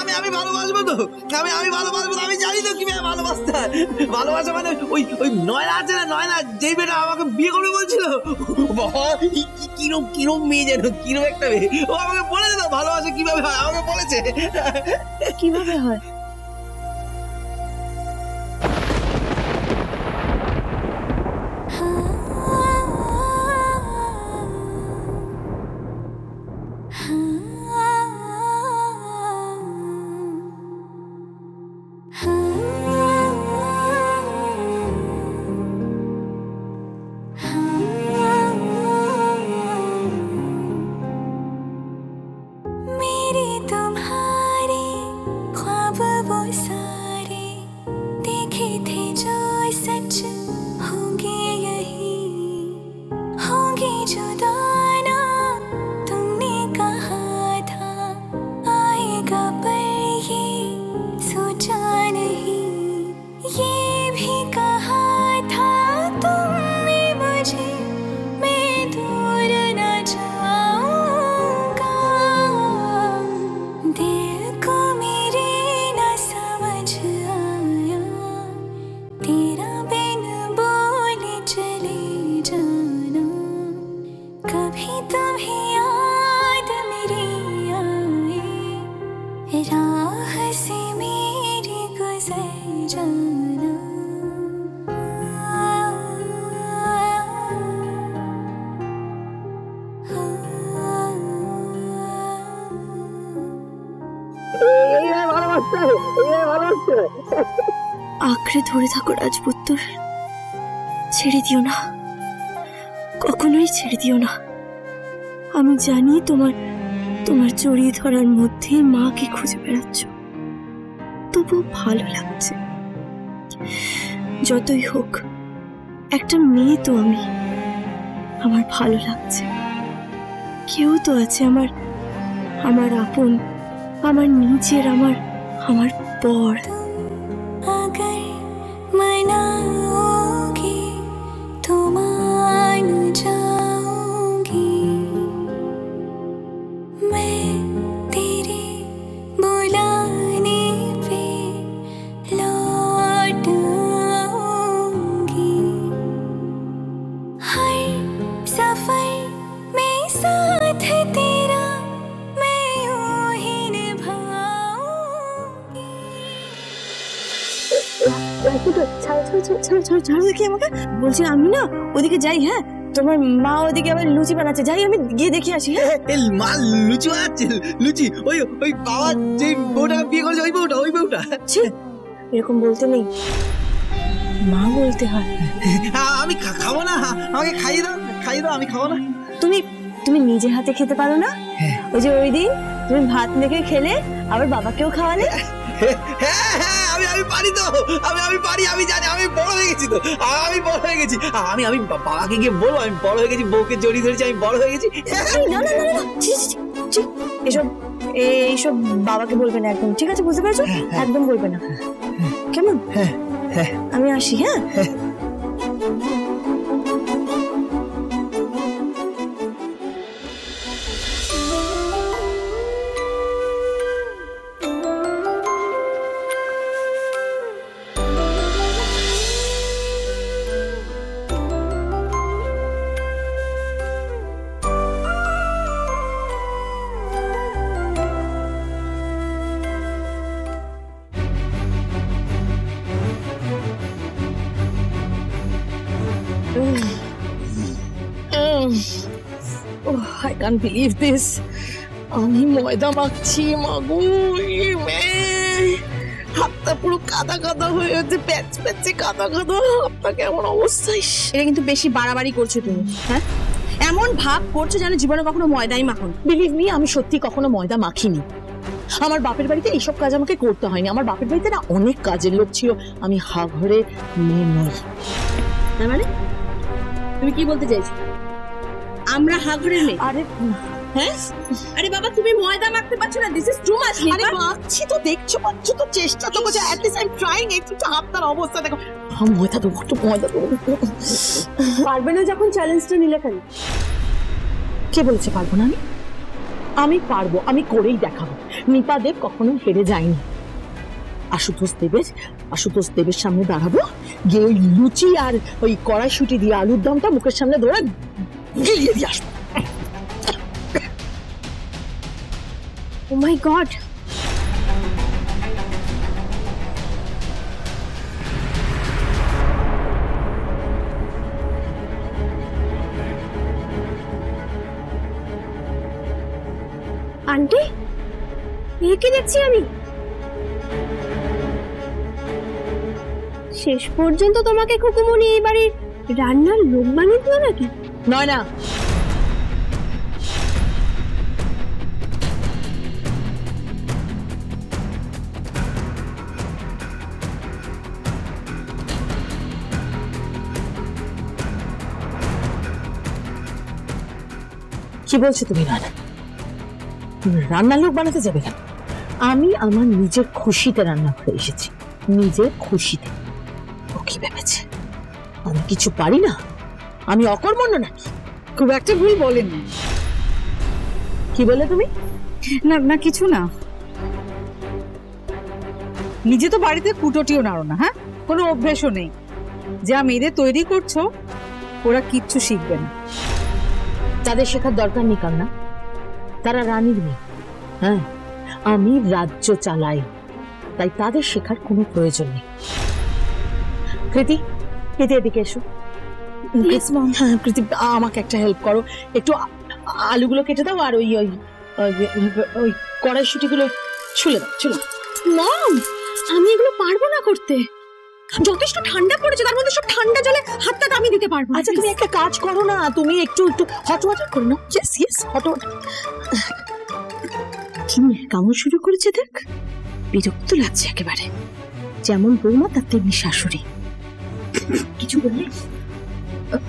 আমি আমি ভালোবাসবো তো, আমি ভালোবাসবো, আমি জানি তো কিভাবে ভালোবাসতে হয়। ভালোবাসা মানে ওই ওই নয়না আছে না, নয়না যেই মেয়েটা আমাকে বিয়ে করবে বলছিল, কিরম কিরম মেয়ে যেন, কিরম একটা মেয়ে, ও আমাকে বলে দিল ভালোবাসা কিভাবে হয়, আমাকে বলেছে কিভাবে হয়। আঁকড়ে ধরে থাকো রাজপুত্তর, ছেড়ে দিও না, কখনোই ছেড়ে দিও না। আমি জানি তোমার তোমার জড়িয়ে ধরার মধ্যে মাকে খুঁজে বেড়াচ্ছ, তবু ভালো লাগছে। যতই হোক একটা মেয়ে তো আমি, আমার ভালো লাগছে। কেউ তো আছে আমার, আমার আপন, আমার নিজের, আমার আমার পর। বলছি আমি না ওদিকে যাই, হ্যাঁ তোমার মা ওদিকে আবার লুচি বানাচ্ছে, যাই আমি গিয়ে দেখে আসি। মা লুচি বানাচ্ছে? লুচি? ওই ওই বাবা যে বউটাকে বিয়ে করেছে ওই বউটা, ওই বউটা? এরকম বলতে নেই, মা বলতে হয়। আমি খাবো না, আমাকে খাইয়ে দাও, খাইয়ে দাও, আমি খাবো না। তুমি তুমি নিজে হাতে খেতে পারো না? ওই যে ওই দিন তুমি ভাত মেখে খেলে, আবার বাবাকেও খাওয়ালে। হ্যাঁ হ্যাঁ, আমি আমি পারি তো, আমি পারি, আমি জানি, আমি বড় হয়ে গেছি তো, আমি বড় হয়ে গেছি। আমি আমি বাবাকে গিয়ে বলবো আমি বড় হয়ে গেছি, বউকে জড়িয়ে ধরেছি, আমি বড় হয়ে গেছি। না না না, এসব এইসব বাবাকে বলবে না একদম, ঠিক আছে? বুঝতে পেরেছো? একদম বলবে না, কেমন? আমি আসি। হ্যাঁ I can't believe this. আমি ময়দা মাখছি, মাগো হাতটা পুরো কাদা কাদা হয়ে যাচ্ছে, প্যাচ প্যাচে কাদা কাদা হাতটা, কেমন অবস্থা। এটা কিন্তু বেশি বাড়াবাড়ি করছো তুমি। হ্যাঁ এমন ভাব করছো যেন জীবনে কখনো ময়দাই মাখন। বিলিভ মি, আমি সত্যি কখনো ময়দা মাখিনি। আমার বাপের বাড়িতে এইসব কাজ আমাকে করতে হয়নি। আমার বাপের বাড়িতে না অনেক কাজের লোক ছিল, আমি হা ঘরে মেয়ে নই। তার মানে তুমি কি বলতে চাইছো? আমরা হা ঘরে মেয়ে? আরে হ্যাঁ, আরে বাবা তুমি ময়দা মাখতে পারছো না, দিস ইজ টু মাচ। আরে মাখছি তো, দেখছো পাচ্ছ তো, চেষ্টা তো করছি, at least I am trying. একটু হাতটার অবস্থা দেখো, ময়দা দেবো, একটু ময়দা দেবো। পারবে না যখন চ্যালেঞ্জটা নিলে কেন? কে বলেছে পারবো না? আমি পারবো, আমি করেই দেখাবো। নিপা দেব কখনো হেরে যায়নি। আশুতোষ দেবের সামনে দাঁড়াবো, গিয়ে ওই লুচি আর ওই কড়াইশুঁটি দিয়ে আলুর দমটা মুখের সামনে ধরে গিলিয়ে দিয়ে আসবো। ও মাই গড, আন্টি একে দেখছি আমি। শেষ পর্যন্ত তোমাকে খুকুমনি এই বাড়ির রান্নার লোক বানিয়ে দিল নাকি? নয় না, কি বলছো তুমি? রান্না রান্নার লোক বানাতে যাবে কেন? আমি আমার নিজের খুশিতে রান্না করে এসেছি, নিজের খুশিতে। ও কি ভেবেছে আমি কিছু পারি না? আমি অকর্মণ্য নাকি? খুব একটা ভুল বলেননি। কি বলে তুমি? না না কিছু না, নিজে তো বাড়িতে কুটোটিও নাড়ো না, হ্যাঁ কোনো অভ্যেসও নেই। যা মেয়েদের তৈরি করছো ওরা কিচ্ছু শিখবে না। তাদের শেখার দরকার নেই কান্না, তারা রানীর মেয়ে। হ্যাঁ, আমি রাজ্য চালাই, তাই তাদের শেখার কোনো প্রয়োজন নেই। কৃতি, এদিকে এসো। হ্যাঁ কৃতি, আমাকে একটা হেল্প করো, একটু আলুগুলো কেটে দাও আর ওই ওই ওই কড়াইশুঁটিগুলো ছুলে দাও। মম, আমি এগুলো পারবো না করতে। যথেষ্ট ঠান্ডা পড়েছে, তার মধ্যে সব ঠান্ডা জলে হাতটা নামিয়ে দিতে পারবো। আচ্ছা তুমি একটা কাজ করো না, তুমি একটু হট ওয়াটার করে নাও। Yes hot water. কি কেমন শুরু করেছে দেখ, বিরক্ত লাগছে একেবারে। যেমন বৌমা তার তেমনি শাশুড়ি। কিছু বললে?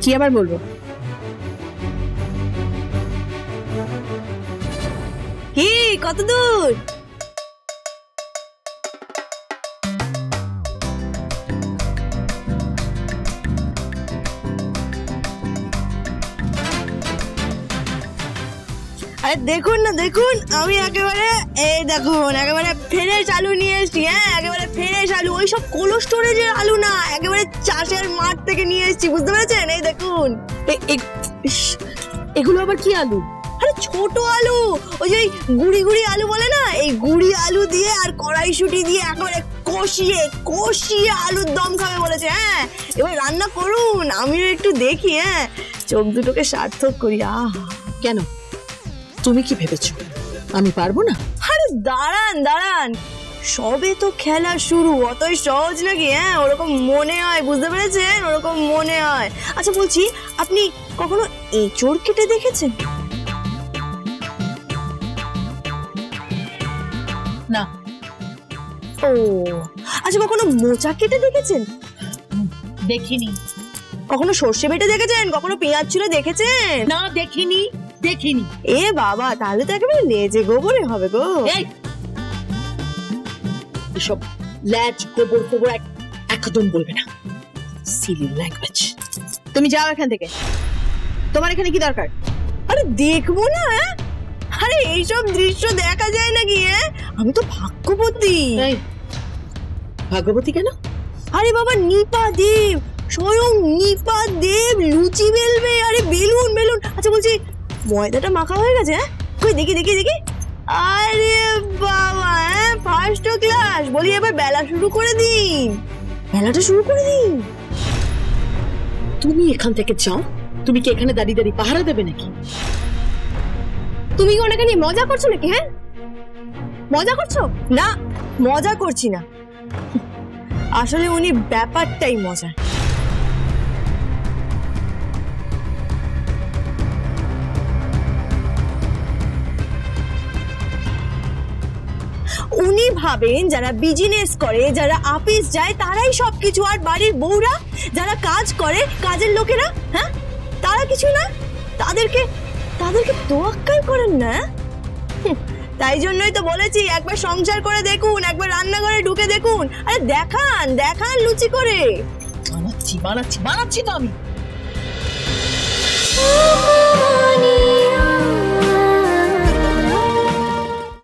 কি আবার বলবো? কি কত দূর? আরে দেখুন না দেখুন, আমি একেবারে এই দেখুন একেবারে ফ্রেশ আলু নিয়ে এসেছি। হ্যাঁ একেবারে ফ্রেশ আলু, ওই সব কোল্ড স্টোরেজের আলু না, একেবারে চাষের মাঠ থেকে নিয়ে এসেছি, বুঝতে পেরেছেন? এই দেখুন। এগুলো আবার কি আলু? আরে ছোট আলু, ওই যে গুড়ি গুড়ি আলু বলে না, এই গুড়ি আলু দিয়ে আর কড়াইশুঁটি দিয়ে একেবারে কষিয়ে কষিয়ে আলুর দম খাবে বলেছে। হ্যাঁ এবার রান্না করুন, আমিও একটু দেখি। হ্যাঁ চোখ দুটোকে সার্থক করি। আহা, কেন তুমি কি ভেবেছো আমি পারবো না? আরে দাঁড়ান দাঁড়ান, সবে তো খেলা শুরু, অতই সহজ নাকি? হ্যাঁ ওরকম মনে হয়, বুঝতে পেরেছেন? ওরকম মনে হয়। আচ্ছা বলছি, আপনি কখনো এঁচড় কেটে দেখেছেন? না। ও আচ্ছা, কখনো মোচা কেটে দেখেছেন? দেখিনি। কখনো সর্ষে বেটে দেখেছেন? কখনো পেঁয়াজ ছুলে দেখেছেন? না দেখিনি। এ বাবা, তাহলে তো একেবারে লেজে গোবরে হবে গো। এসব ল্যাজ গোবর ফোবর একদম বলবে না, সিলি ল্যাঙ্গুয়েজ। তুমি যাও এখান থেকে, তোমার এখানে কি দরকার? আরে দেখবো না? আরে এইসব দৃশ্য দেখা যায় নাকি? আমি তো ভাগ্যবতী। ভাগ্যবতী কেন? আরে বাবা, নিপা দেব, স্বয়ং নিপা দেব লুচি বেলবে। আরে বেলুন বেলুন। আচ্ছা বলছি, ময়দাটা মাখা হয়ে গেছে? কই দেখি দেখি দেখি। আরে বাবা, ফার্স্ট ক্লাস। বলি এবার বেলা শুরু করে দিন, বেলাটা শুরু করে দিন। তুমি এখান থেকে যাও। তুমি কি এখানে দাঁড়িয়ে দাঁড়িয়ে পাহারা দেবে নাকি? তুমি কি ওনাকে নিয়ে মজা করছো নাকি? হ্যাঁ মজা করছো? না মজা করছি না, আসলে উনি ব্যাপারটাই মজা। উনি ভাবেন যারা বিজনেস করে, যারা অফিস যায় তারাই সবকিছু, আর বাড়ির বউরা যারা কাজ করে, কাজের লোকেরা, হ্যাঁ তারা কিছু না, তাদেরকে তোয়াক্কাই করেন না। তাই জন্যই তো বলেছি একবার সংসার করে দেখুন, একবার রান্নাঘরে ঢুকে দেখুন। আরে দেখান দেখান লুচি করে। বানাচ্ছি তো আমি।